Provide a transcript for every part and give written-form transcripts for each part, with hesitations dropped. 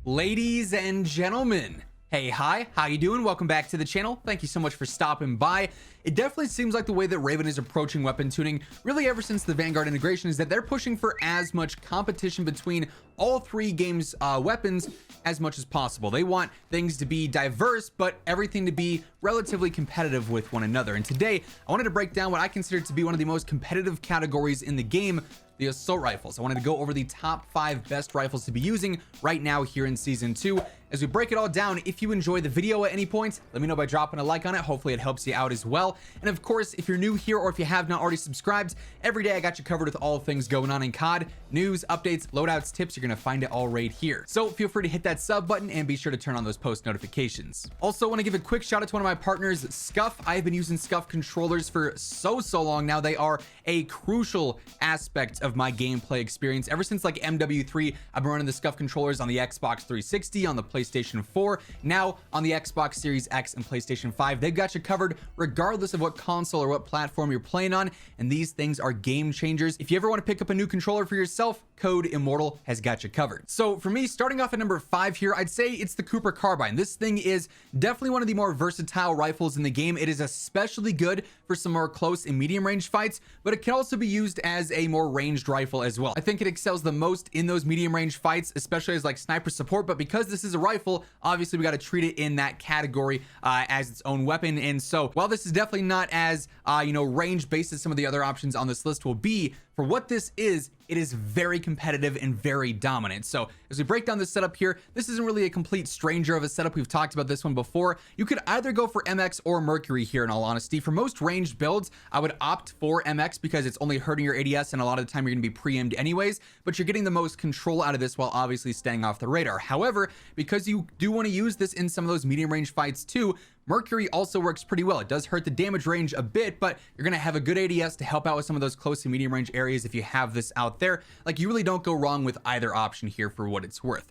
Ladies and gentlemen, hey, hi, how you doing? Welcome back to the channel. Thank you so much for stopping by. It definitely seems like the way that Raven is approaching weapon tuning, really ever since the Vanguard integration, is that they're pushing for as much competition between all three games' weapons as much as possible. They want things to be diverse, but everything to be relatively competitive with one another. And today, I wanted to break down what I consider to be one of the most competitive categories in the game, the assault rifles. I wanted to go over the top 5 best rifles to be using right now here in season 2. As we break it all down, if you enjoy the video at any point, let me know by dropping a like on it. Hopefully it helps you out as well. And of course, if you're new here or if you have not already subscribed, every day I got you covered with all things going on in COD, news, updates, loadouts, tips. You're gonna find it all right here. So feel free to hit that sub button and be sure to turn on those post notifications. Also want to give a quick shout out to one of my partners, Scuff. I've been using Scuff controllers for so long now. They are a crucial aspect of my gameplay experience. Ever since like MW3, I've been running the Scuff controllers on the Xbox 360, on the PlayStation 4, now on the Xbox Series X and PlayStation 5. They've got you covered regardless of what console or what platform you're playing on, and these things are game changers. If you ever want to pick up a new controller for yourself, Code Immortal has got you covered. So for me, starting off at number 5 here, I'd say it's the Cooper Carbine. This thing is definitely one of the more versatile rifles in the game. It is especially good for some more close and medium range fights, but it can also be used as a more ranged rifle as well. I think it excels the most in those medium range fights, especially as like sniper support, but because this is a rifle, obviously we got to treat it in that category as its own weapon. And so while this is definitely not as range based as some of the other options on this list will be, for what this is, it is very competitive and very dominant. So as we break down this setup here, this isn't really a complete stranger of a setup. We've talked about this one before. You could either go for MX or Mercury here, in all honesty. For most ranged builds, I would opt for MX because it's only hurting your ADS, and a lot of the time you're going to be pre-aimed anyways, but you're getting the most control out of this while obviously staying off the radar. However, because you do want to use this in some of those medium range fights too, Mercury also works pretty well. It does hurt the damage range a bit, but you're going to have a good ADS to help out with some of those close and medium range areas if you have this out there. Like, you really don't go wrong with either option here for what it's worth.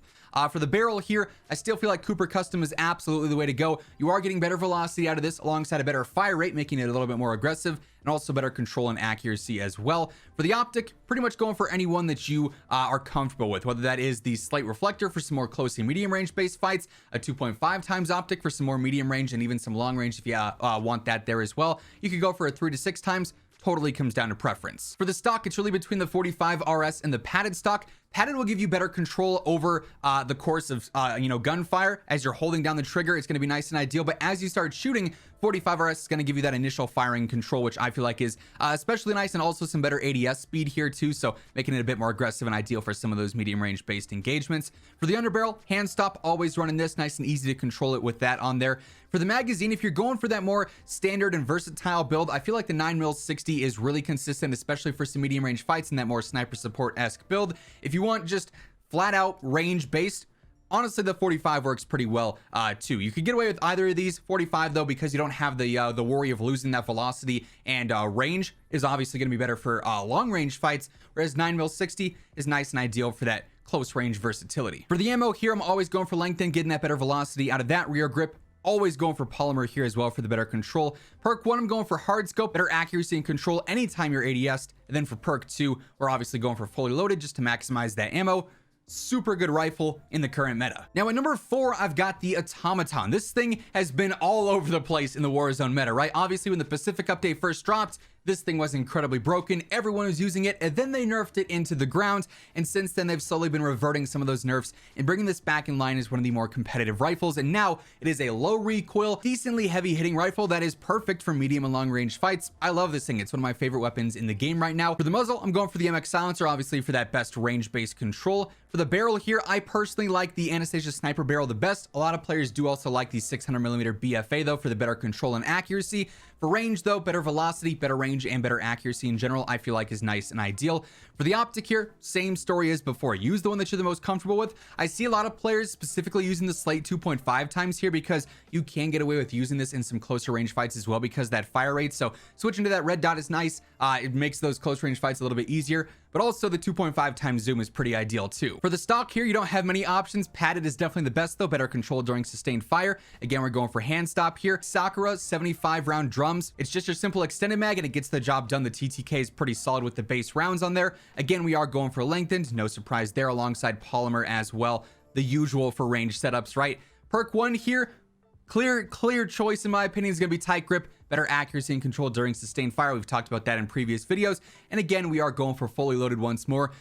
For the barrel here, I still feel like Cooper Custom is absolutely the way to go. You are getting better velocity out of this alongside a better fire rate, making it a little bit more aggressive, and also better control and accuracy as well. For the optic, pretty much going for any one that you are comfortable with, whether that is the slight reflector for some more close and medium range based fights, a 2.5 times optic for some more medium range, and even some long range if you want that there as well. You could go for a 3 to 6 times. Totally comes down to preference. For the stock, it's really between the 45 RS and the padded stock. Padded will give you better control over the course of gunfire. As you're holding down the trigger, it's going to be nice and ideal, but as you start shooting, 45 RS is going to give you that initial firing control, which I feel like is especially nice, and also some better ADS speed here too, so making it a bit more aggressive and ideal for some of those medium range based engagements. For the underbarrel, hand stop, always running this, nice and easy to control it with that on there. For the magazine, if you're going for that more standard and versatile build, I feel like the 9mm 60 is really consistent, especially for some medium range fights in that more sniper support-esque build. If you want just flat out range based, honestly the 45 works pretty well too. You could get away with either of these. 45 though, because you don't have the worry of losing that velocity, and range is obviously going to be better for long range fights, whereas 9mm 60 is nice and ideal for that close range versatility. For the ammo here, I'm always going for length and getting that better velocity out of that. Rear grip, always going for polymer here as well for the better control. Perk 1, I'm going for hard scope, better accuracy and control anytime you're ADS'd. And then for perk 2, we're obviously going for fully loaded just to maximize that ammo. Super good rifle in the current meta. Now at number 4, I've got the Automaton. This thing has been all over the place in the Warzone meta, right? Obviously when the Pacific update first dropped, this thing was incredibly broken. Everyone was using it, and then they nerfed it into the ground. And since then, they've slowly been reverting some of those nerfs and bringing this back in line as one of the more competitive rifles. And now it is a low recoil, decently heavy hitting rifle that is perfect for medium and long range fights. I love this thing. It's one of my favorite weapons in the game right now. For the muzzle, I'm going for the MX silencer, obviously for that best range based control. For the barrel here, I personally like the Anastasia sniper barrel the best. A lot of players do also like the 600mm BFA though for the better control and accuracy. For range though, better velocity, better range, and better accuracy in general, I feel like is nice and ideal. For the optic here, same story as before. Use the one that you're the most comfortable with. I see a lot of players specifically using the Slate 2.5 times here because you can get away with using this in some closer range fights as well because that fire rate. So switching to that red dot is nice. It makes those close range fights a little bit easier, but also the 2.5 times zoom is pretty ideal too. For the stock here, you don't have many options. Padded is definitely the best though, better control during sustained fire. Again, we're going for hand stop here. Sakura 75 round drums. It's just your simple extended mag and it gets the job done. The TTK is pretty solid with the base rounds on there. Again, we are going for lengthened, no surprise there, alongside polymer as well. the usual for range setups, right? Perk 1 here, clear choice in my opinion, is going to be tight grip, better accuracy and control during sustained fire. We've talked about that in previous videos, and again we are going for fully loaded once more.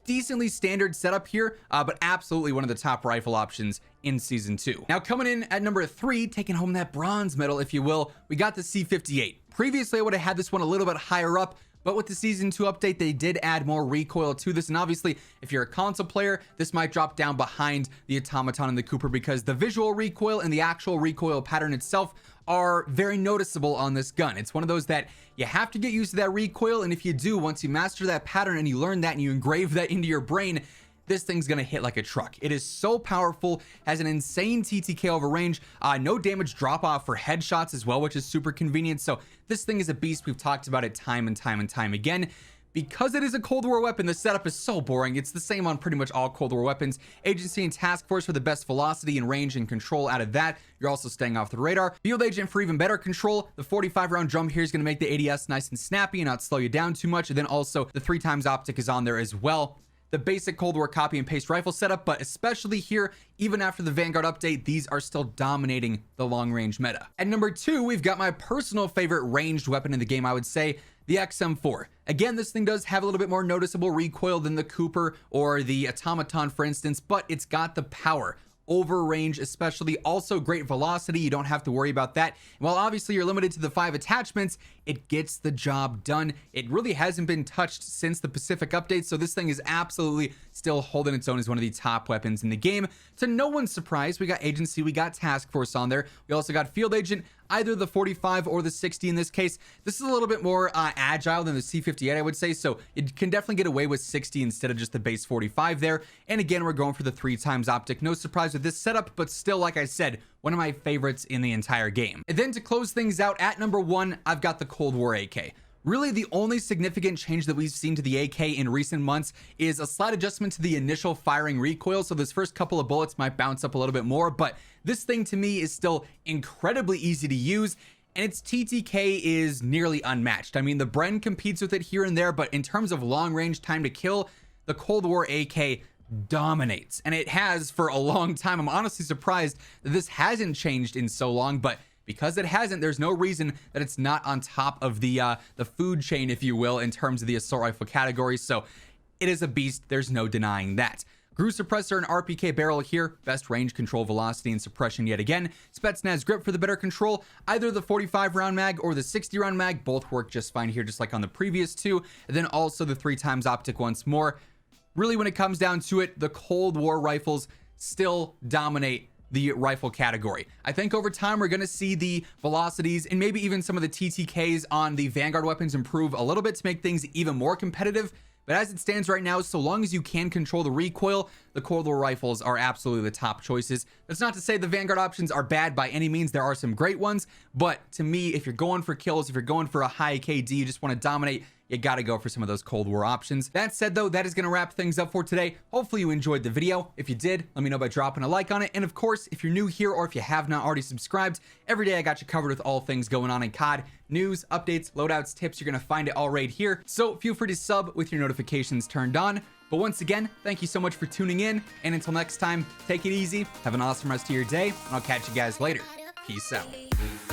Decently standard setup here, but absolutely one of the top rifle options in season 2. Now coming in at number 3, taking home that bronze medal if you will, we got the C58. Previously I would have had this one a little bit higher up, but with the season 2 update they did add more recoil to this, and obviously if you're a console player this might drop down behind the Automaton and the Cooper because the visual recoil and the actual recoil pattern itself are very noticeable on this gun. It's one of those that you have to get used to that recoil, and if you do, once you master that pattern and you learn that and you engrave that into your brain, this thing's gonna hit like a truck. It is so powerful, has an insane TTK over range, no damage drop off for headshots as well, which is super convenient. So this thing is a beast. We've talked about it time and time again. Because it is a Cold War weapon, the setup is so boring. It's the same on pretty much all Cold War weapons. Agency and Task Force for the best velocity and range and control out of that. You're also staying off the radar. Field Agent for even better control. The 45 round drum here is going to make the ADS nice and snappy and not slow you down too much. And then also the 3x optic is on there as well. The basic Cold War copy and paste rifle setup, but especially here, even after the Vanguard update, these are still dominating the long range meta. At number 2, we've got my personal favorite ranged weapon in the game, I would say, the XM4. Again, this thing does have a little bit more noticeable recoil than the Cooper or the Automaton, for instance, but it's got the power over range, especially. Also great velocity, you don't have to worry about that. While obviously you're limited to the 5 attachments, it gets the job done. It really hasn't been touched since the Pacific update, so this thing is absolutely still holding its own as one of the top weapons in the game. To no one's surprise, we got Agency, we got Task Force on there. We also got Field Agent, either the 45 or the 60 in this case. This is a little bit more agile than the C58, I would say, so it can definitely get away with 60 instead of just the base 45 there. And again, we're going for the 3x optic. No surprise with this setup, but still, like I said, one of my favorites in the entire game. And then to close things out, at number 1, I've got the Cold War AK. Really, the only significant change that we've seen to the AK in recent months is a slight adjustment to the initial firing recoil. So this first couple of bullets might bounce up a little bit more, but this thing to me is still incredibly easy to use, and its TTK is nearly unmatched. I mean, the Bren competes with it here and there, but in terms of long range time to kill, the Cold War AK dominates, and it has for a long time. I'm honestly surprised that this hasn't changed in so long, but because it hasn't, there's no reason that it's not on top of the food chain, if you will, in terms of the assault rifle category. So it is a beast, there's no denying that. Grew suppressor and RPK barrel here, best range control, velocity and suppression yet again. Spetsnaz grip for the better control. Either the 45 round mag or the 60 round mag both work just fine here, just like on the previous 2. And then also the 3x optic once more. Really, when it comes down to it, the Cold War rifles still dominate the rifle category. I think over time we're going to see the velocities and maybe even some of the TTKs on the Vanguard weapons improve a little bit to make things even more competitive. But as it stands right now, so long as you can control the recoil, the Cold War rifles are absolutely the top choices. That's not to say the Vanguard options are bad by any means. There are some great ones, but to me, if you're going for kills, if you're going for a high KD, you just want to dominate, you got to go for some of those Cold War options. That said though, that is going to wrap things up for today. Hopefully you enjoyed the video. If you did, let me know by dropping a like on it. And of course, if you're new here or if you have not already subscribed, every day I got you covered with all things going on in COD. News, updates, loadouts, tips, you're going to find it all right here. So feel free to sub with your notifications turned on. But once again, thank you so much for tuning in. And until next time, take it easy. Have an awesome rest of your day. And I'll catch you guys later. Peace out.